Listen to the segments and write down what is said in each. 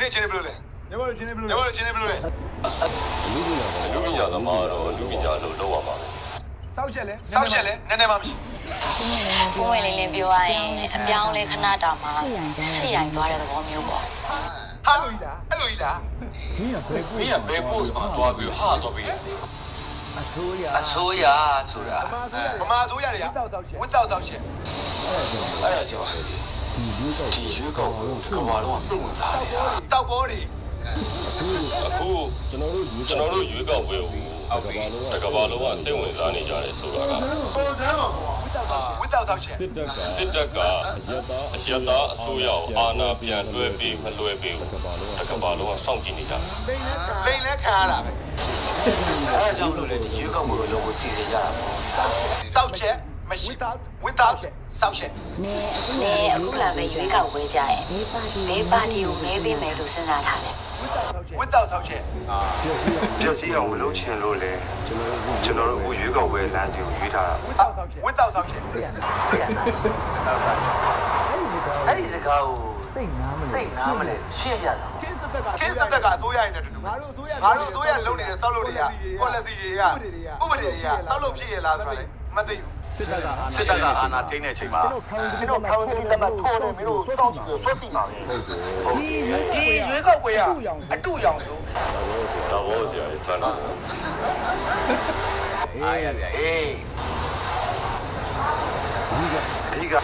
နေ့ချင်းနေဘလို့လဲညမတို့ချင်းနေဘလို့လဲညမတို့ချင်းနေဘလို့လဲ လူပညာသမားတော့လူပညာလို့လောက်ရပါမယ် စောက်ချက်လဲနည်းနည်းမှမရှိ ကိုယ်ဝင်လေးပြောရရင်အပြောင်းလဲခဏတာမှာဆိတ်ရိုင်သွားတဲ့သဘောမျိုးပေါ့ ဟာလို့ကြီးလားအဲ့လိုကြီးလား မင်းကဘယ်ပို့မှာသွားပြီးဟာသွားပြီးအစိုးရဆိုတာ ဗမာဆိုရတွေကဝစ်တောက်ချက် အဲ့ဒါကြောင့်ဒီရွေးကောက်ကိုကဘာလုံးစိတ်ဝင်စားနေတာ တောက်ပေါ်တွေ အခုကျွန်တော်တို့ရွေးကောက်ပွဲကိုတကဘာလုံးကစိတ်ဝင်စားနေကြတယ်ဆိုတာက ဝစ်တောက်ချက် စစ်တပ်ကအရတာအစိုးရကိုအာဏာပြန်လွှဲပြီးမလွှဲပြီးတကဘာလုံးကစောင့်ကြည့်နေကြတယ် လိန်လဲခံရတာပဲ အဲ့ဒါကြောင့်လို့လေဒီရွေးကောက်ပွဲကိုလုံးဝစီစဉ်ကြတာပေါ့ တောက်ချက်မရှိဝစ်တောက်ချက်စောက်ချက် နေအခုလာမယ့်ရွေးကောက်ပွဲကြရင်ဘေးပါတီကိုမဲပေးမယ်လို့စဉ်းစားထားတယ် ဝစ်တောက်ချက် ပြည့်စည်အောင်မလုပ်ချင်လို့လေကျွန်တော်တို့အခုရွေးကောက်ပွဲလမ်းစီကိုရွေးထားတာ ဝစ်တောက်ချက် အဲ့ဒီစကားကိုသိနာမလဲရှင်းပြတာ ခင်းသက်သက်ကအစိုးရရင်တူတူငါတို့အစိုးရလုံးနေတဲ့စောက်လို့တွေက policy တွေကဥပဒေတွေကတောက်လို့ဖြစ်ရလားဆိုတာလေမသိဘူး စစ်တပ်ကအာဏာထိန်းတဲ့အချိန်မှာမင်းတို့ခေါင်းကြီးလက်မထိုးတယ်မင်းတို့စောင့်ကြည့်ဆွတ်စီပါပဲ ဒီရွေးကောက်ပွဲကအတူရောင်ဆို တော့ဘောဆရာကြီးဖန်တော့ အားရအေးဒီက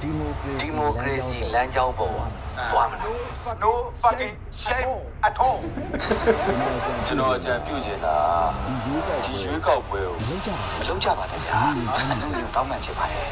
ဒီမိုကရေစီလမ်းကြောင်းပေါ်သွားမလို့ no fucking shame at all ကျွန်တော်အကြံပြုချင်တာဒီရွေးကောက်ပွဲကိုမလုံးကြပါနဲ့ဗျာအနည်းငယ်တောင်းပန်ချင်ပါတယ်